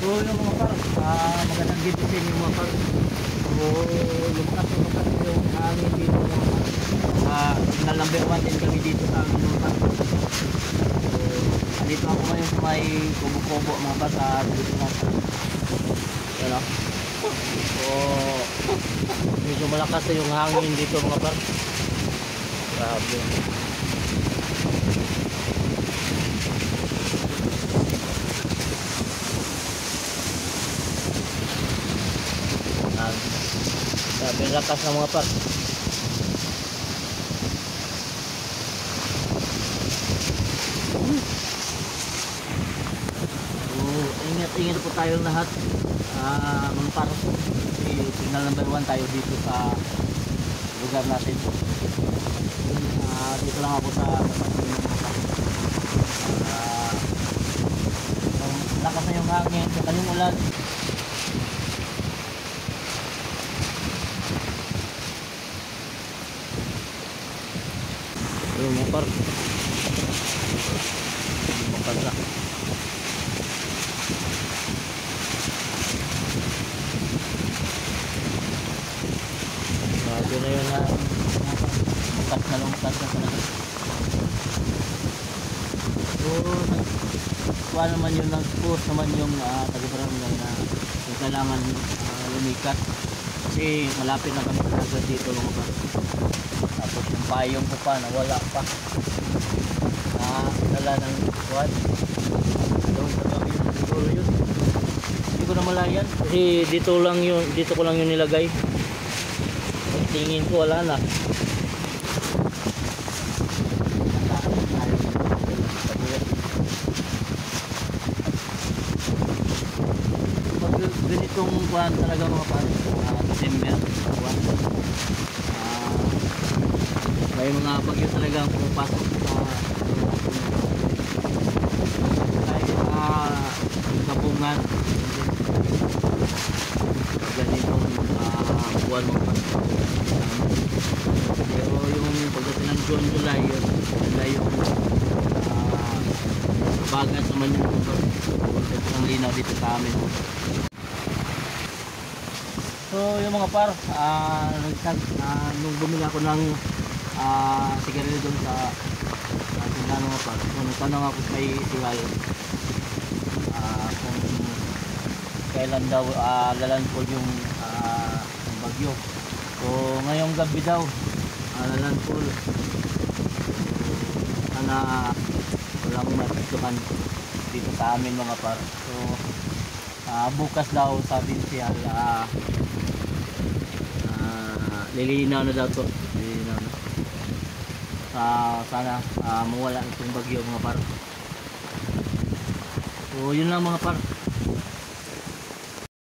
So yung mga par, magandang dito sa inyo mga par. So lumakas yung hangin dito mga par. Signal number 1 din kami dito sa amin mga par. So dito ako ngayon sa may kubo-kubo mga par sa dito mga par. Yan o. So medyo malakas na yung hangin dito mga par. Grabe. Grabe lakas ng mga par. So ingat po tayong lahat mga par. Signal number 1 tayo dito sa lugar natin. Dito lang ako sa lakas na yung hangin sa kanyang ulan. Yung mga par magkagla grabe na yun na bukas na lungkas na talaga. So kuha naman yung nag-post naman yung taga-barangay na yung kailangan lumikat kasi malapit na kami talaga dito mga par. Tapos yung payong ko pa nawala pa dala ng kuwan doon sa kami siguro yun, hindi ko na malayan kasi dito ko lang yun nilagay. Tingin ko wala na. Pag ganitong kuwan talaga mga pare, December kuwan, may mga bagyo talagang pumapasok kahit kabungan ganitong buwan mga pare. Pero yung pagdating ng June, July yun yung bagat naman yung ang linaw dito sa amin. So yung mga par, nung bumili ako ng sigarilyo doon sa tindahan mga par, so nagtanong ako kay Siwal kung kailan daw lalandfall yung bagyo. So ngayong gabi daw lalandfall. Sana walang mapituhan dito sa amin mga par. So bukas daw sabi siya lilinaw na daw to, lilinaw na. Sana mawala itong bagyo mga par. So yun lang mga par.